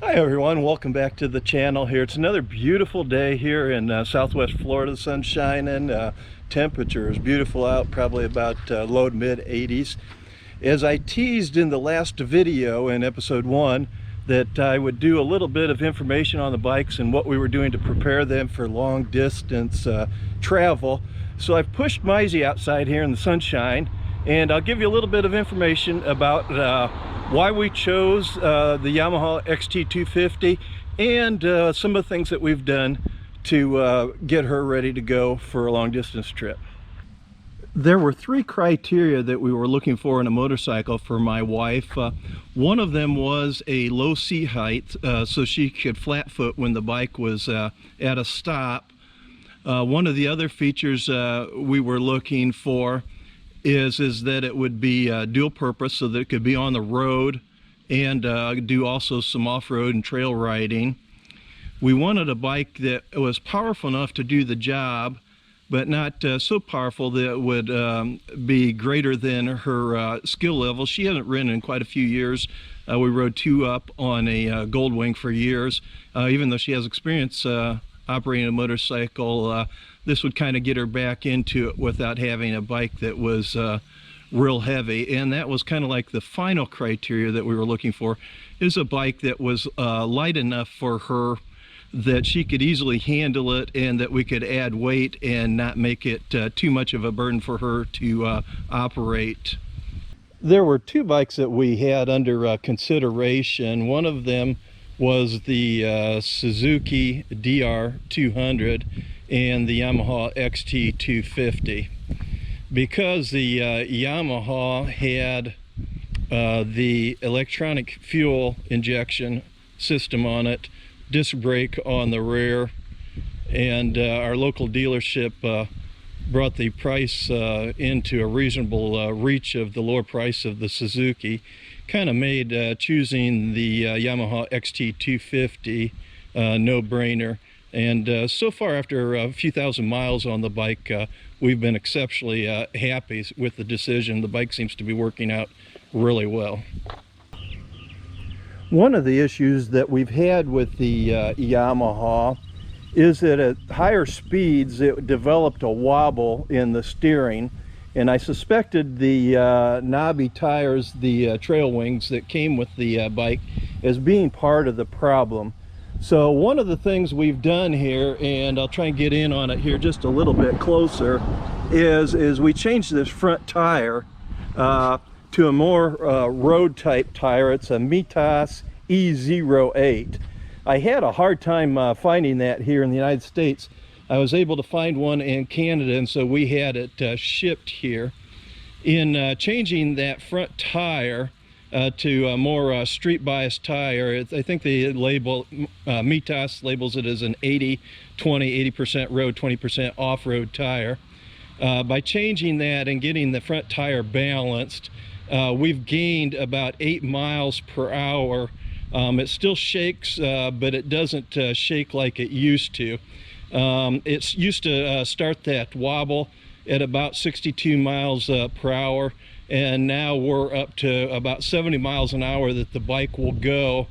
Hi everyone, welcome back to the channel here. It's another beautiful day here in Southwest Florida. Sun shining, temperature is beautiful out, probably about low to mid 80s. As I teased in the last video in episode 1 that I would do a little bit of information on the bikes and what we were doing to prepare them for long distance travel. So I've pushed Mizy outside here in the sunshine, and I'll give you a little bit of information about why we chose the Yamaha XT250 and some of the things that we've done to get her ready to go for a long distance trip. There were three criteria that we were looking for in a motorcycle for my wife. One of them was a low seat height so she could flat foot when the bike was at a stop. One of the other features we were looking for is that it would be dual purpose, so that it could be on the road and do also some off-road and trail riding. We wanted a bike that was powerful enough to do the job, but not so powerful that it would be greater than her skill level. She hasn't ridden in quite a few years. We rode two up on a Goldwing for years. Even though she has experience operating a motorcycle, this would kind of get her back into it without having a bike that was real heavy. And that was kind of like the final criteria that we were looking for, is a bike that was light enough for her that she could easily handle it, and that we could add weight and not make it too much of a burden for her to operate. There were two bikes that we had under consideration. One of them was the Suzuki DR200 and the Yamaha XT250. Because the Yamaha had the electronic fuel injection system on it, disc brake on the rear, and our local dealership brought the price into a reasonable reach of the lower price of the Suzuki, kind of made choosing the Yamaha XT250 no-brainer. And so far, after a few thousand miles on the bike, we've been exceptionally happy with the decision. The bike seems to be working out really well. One of the issues that we've had with the Yamaha is that at higher speeds it developed a wobble in the steering, and I suspected the knobby tires, the trail wings that came with the bike, as being part of the problem. So one of the things we've done here, and I'll try and get in on it here just a little bit closer, is we changed this front tire to a more road type tire. It's a Mizy E08. I had a hard time finding that here in the United States. I was able to find one in Canada, and so we had it shipped here. In changing that front tire to a more street biased tire, I think the label, Mizy labels it as an 80-20, 80% road, 20% off-road tire. By changing that and getting the front tire balanced, we've gained about 8 miles per hour. It still shakes, but it doesn't shake like it used to. It used to start that wobble at about 62 miles per hour, and now we're up to about 70 miles an hour that the bike will go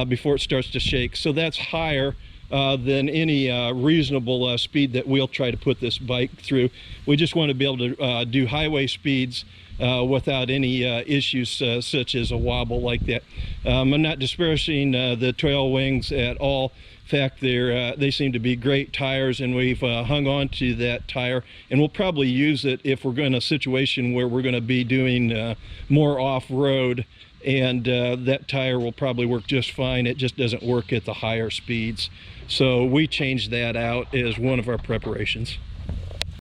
before it starts to shake. So that's higher than any reasonable speed that we'll try to put this bike through. We just want to be able to do highway speeds without any issues such as a wobble like that. I'm not disparaging the trail wings at all. In fact, they seem to be great tires, and we've hung on to that tire, and we'll probably use it if we're in a situation where we're going to be doing more off-road, and that tire will probably work just fine. It just doesn't work at the higher speeds. So we changed that out as one of our preparations.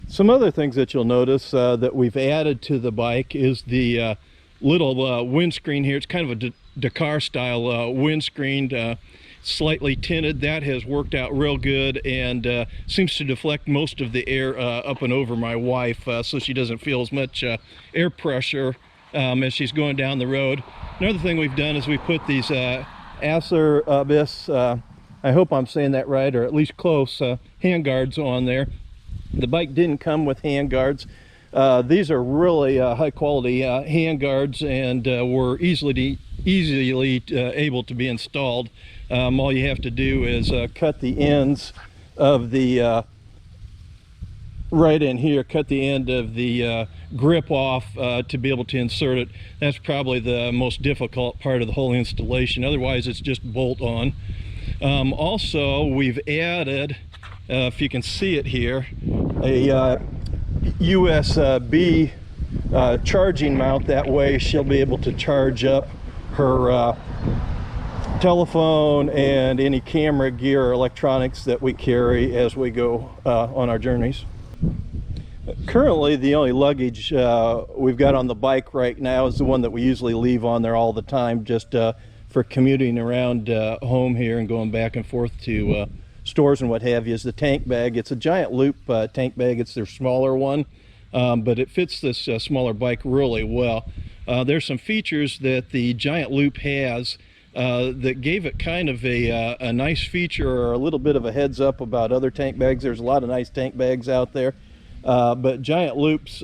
Some other things that you'll notice that we've added to the bike is the little windscreen here. It's kind of a Dakar style windscreen, slightly tinted. That has worked out real good and seems to deflect most of the air up and over my wife, so she doesn't feel as much air pressure as she's going down the road. Another thing we've done is we put these Acer Abyss, I hope I'm saying that right, or at least close, hand guards on there. The bike didn't come with hand guards. These are really high quality hand guards, and were easily able to be installed. All you have to do is cut the ends of the right in here, cut the end of the grip off to be able to insert it. That's probably the most difficult part of the whole installation. Otherwise, it's just bolt on. Also, we've added, if you can see it here, a USB charging mount. That way she'll be able to charge up her telephone and any camera gear or electronics that we carry as we go on our journeys. Currently, the only luggage we've got on the bike right now is the one that we usually leave on there all the time, just for commuting around home here and going back and forth to stores and what have you, is the tank bag. It's a Giant Loop tank bag. It's their smaller one, but it fits this smaller bike really well. There's some features that the Giant Loop has that gave it kind of a nice feature, or a little bit of a heads up about other tank bags. There's a lot of nice tank bags out there, but Giant Loops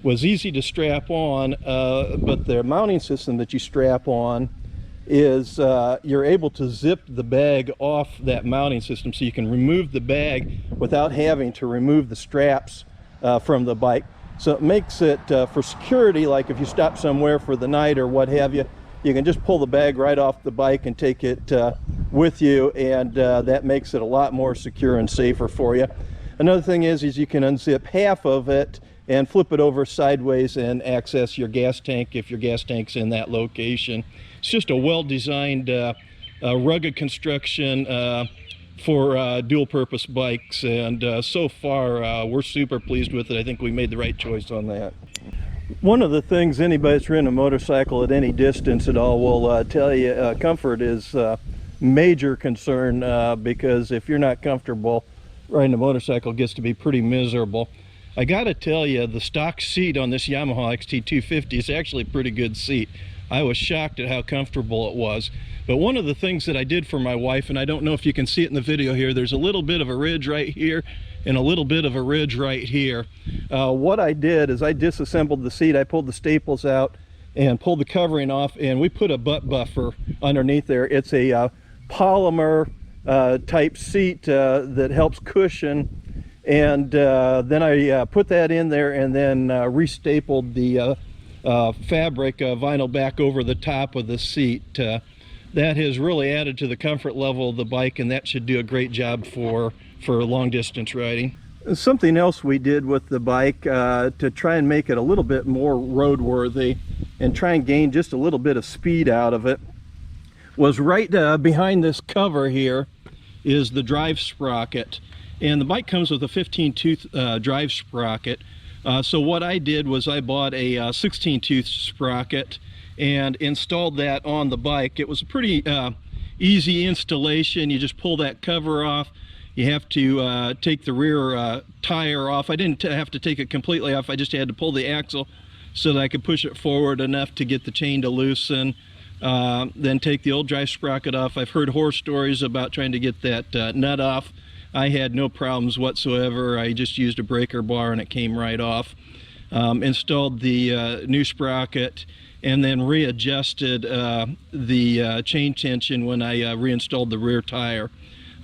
was easy to strap on, but the mounting system that you strap on is you're able to zip the bag off that mounting system, so you can remove the bag without having to remove the straps from the bike. So it makes it for security, like if you stop somewhere for the night or what have you, you can just pull the bag right off the bike and take it with you, and that makes it a lot more secure and safer for you. Another thing is you can unzip half of it and flip it over sideways and access your gas tank if your gas tank's in that location. It's just a well-designed, rugged construction for dual-purpose bikes, and so far we're super pleased with it. I think we made the right choice on that. One of the things anybody that's ridden a motorcycle at any distance at all will tell you, comfort is a major concern, because if you're not comfortable, riding a motorcycle gets to be pretty miserable. I gotta tell you, the stock seat on this Yamaha XT250 is actually a pretty good seat. I was shocked at how comfortable it was. But one of the things that I did for my wife, and I don't know if you can see it in the video here, there's a little bit of a ridge right here and a little bit of a ridge right here. What I did is I disassembled the seat. I pulled the staples out and pulled the covering off, and we put a butt buffer underneath there. It's a polymer type seat that helps cushion, and then I put that in there and then restapled the fabric vinyl back over the top of the seat. That has really added to the comfort level of the bike, and that should do a great job for long distance riding. Something else we did with the bike to try and make it a little bit more roadworthy and try and gain just a little bit of speed out of it was right behind this cover here is the drive sprocket, and the bike comes with a 15-tooth drive sprocket. So what I did was I bought a 16-tooth sprocket and installed that on the bike. It was a pretty easy installation. You just pull that cover off. You have to take the rear tire off. I didn't have to take it completely off. I just had to pull the axle so that I could push it forward enough to get the chain to loosen. Then take the old drive sprocket off. I've heard horror stories about trying to get that nut off. I had no problems whatsoever. I just used a breaker bar and it came right off. Installed the new sprocket and then readjusted the chain tension when I reinstalled the rear tire.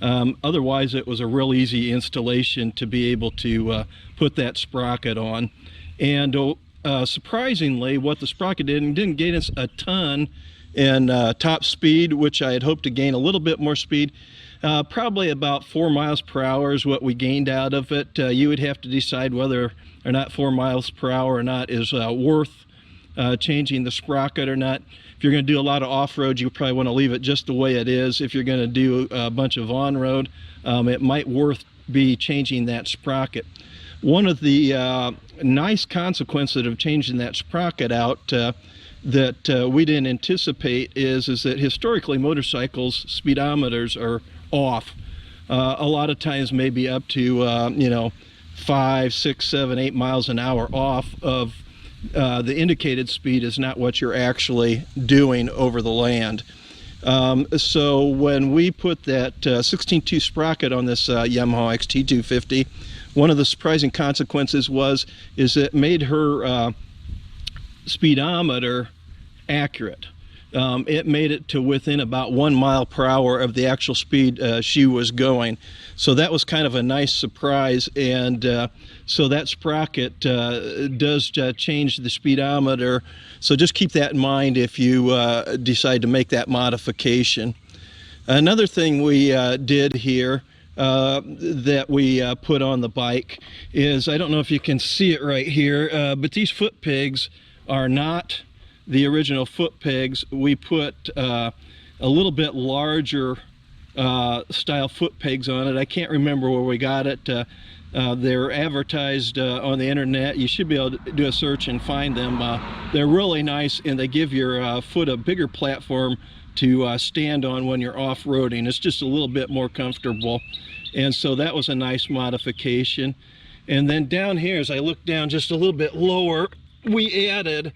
Otherwise, it was a real easy installation to be able to put that sprocket on. And surprisingly, what the sprocket didn't gain us a ton in top speed, which I had hoped to gain a little bit more speed. Probably about 4 miles per hour is what we gained out of it. You would have to decide whether or not 4 miles per hour or not is worth changing the sprocket or not. If you're going to do a lot of off-road, you probably want to leave it just the way it is. If you're going to do a bunch of on-road, it might be changing that sprocket. One of the nice consequences of changing that sprocket out that we didn't anticipate is that historically motorcycles speedometers are off. A lot of times maybe up to 5, 6, 7, 8 miles an hour off of the indicated speed is not what you're actually doing over the land. So when we put that 16-tooth sprocket on this Yamaha XT250, one of the surprising consequences is it made her speedometer accurate. It made it to within about 1 mile per hour of the actual speed she was going. So that was kind of a nice surprise. And so that sprocket does change the speedometer. So just keep that in mind if you decide to make that modification. Another thing we did here that we put on the bike is, I don't know if you can see it right here, but these foot pegs are not the original foot pegs. We put a little bit larger style foot pegs on it. I can't remember where we got it. They're advertised on the internet. You should be able to do a search and find them. They're really nice, and they give your foot a bigger platform to stand on when you're off-roading. It's just a little bit more comfortable, and so that was a nice modification. And then down here, as I look down just a little bit lower, we added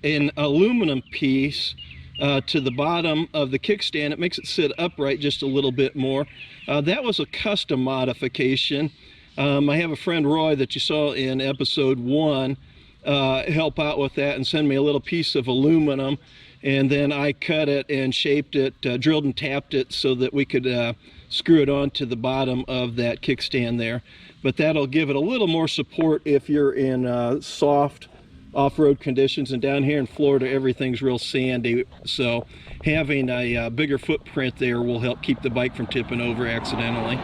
an aluminum piece to the bottom of the kickstand. It makes it sit upright just a little bit more. That was a custom modification. I have a friend, Roy, that you saw in episode 1, help out with that and send me a little piece of aluminum, and then I cut it and shaped it, drilled and tapped it so that we could screw it onto the bottom of that kickstand there. But that'll give it a little more support if you're in soft off-road conditions, and down here in Florida everything's real sandy, so having a bigger footprint there will help keep the bike from tipping over accidentally.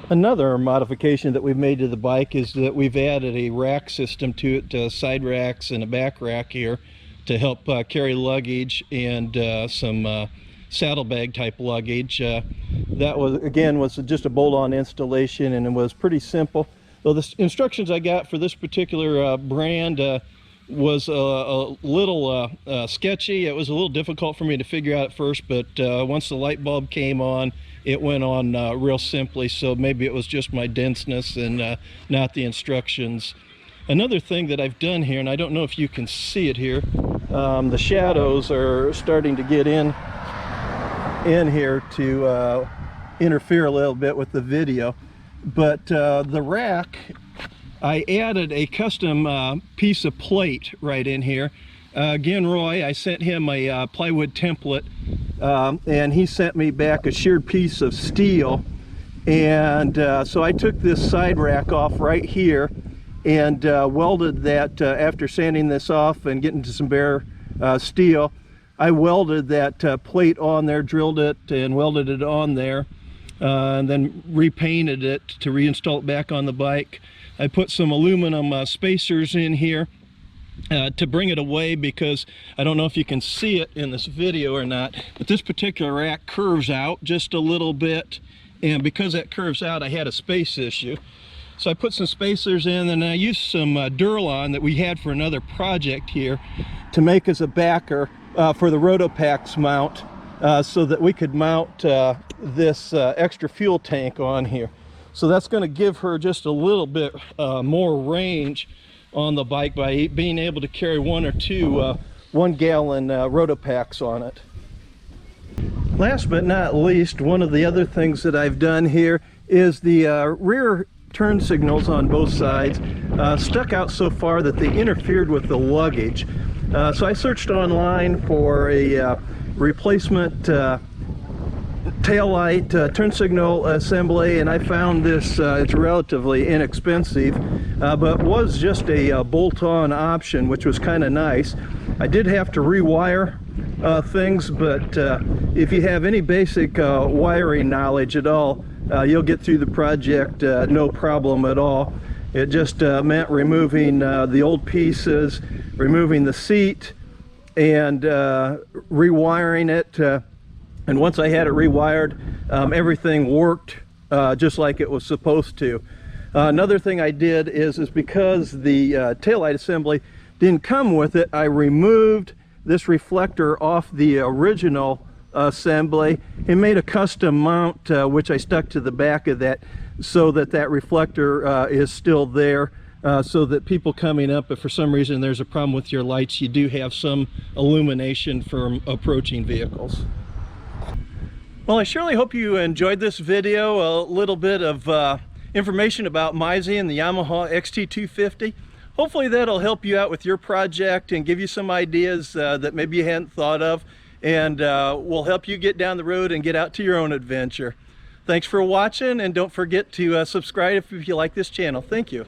Another modification that we've made to the bike is that we've added a rack system to it, side racks and a back rack here to help carry luggage and some saddlebag type luggage. That was just a bolt-on installation, and it was pretty simple. Well, the instructions I got for this particular brand was a little sketchy. It was a little difficult for me to figure out at first, but once the light bulb came on, it went on real simply. So maybe it was just my denseness and not the instructions. Another thing that I've done here, and I don't know if you can see it here, the shadows are starting to get in here to interfere a little bit with the video. But the rack, I added a custom piece of plate right in here. Again, Roy, I sent him a plywood template, and he sent me back a sheared piece of steel. And so I took this side rack off right here and welded that, after sanding this off and getting to some bare steel, I welded that plate on there, drilled it and welded it on there. And then repainted it to reinstall it back on the bike. I put some aluminum spacers in here to bring it away, because I don't know if you can see it in this video or not, but this particular rack curves out just a little bit, and because that curves out, I had a space issue. So I put some spacers in, and I used some Duralon that we had for another project here to make as a backer for the Rotopax mount, so that we could mount this extra fuel tank on here. So that's going to give her just a little bit more range on the bike by being able to carry 1 or 2 1-gallon Rotopax on it. Last but not least, one of the other things that I've done here is the rear turn signals on both sides stuck out so far that they interfered with the luggage. So I searched online for a replacement taillight turn signal assembly, and I found this. It's relatively inexpensive, but was just a bolt-on option, which was kind of nice. I did have to rewire things, but if you have any basic wiring knowledge at all, you'll get through the project no problem at all. It just meant removing the old pieces, removing the seat, and rewiring it. And once I had it rewired, everything worked just like it was supposed to. Another thing I did is because the taillight assembly didn't come with it, I removed this reflector off the original assembly and made a custom mount, which I stuck to the back of that, so that that reflector is still there, so that people coming up, if for some reason there's a problem with your lights, you do have some illumination from approaching vehicles. Well, I surely hope you enjoyed this video. A little bit of information about Mizy and the Yamaha XT250. Hopefully that'll help you out with your project and give you some ideas that maybe you hadn't thought of, and will help you get down the road and get out to your own adventure. Thanks for watching, and don't forget to subscribe if you like this channel. Thank you.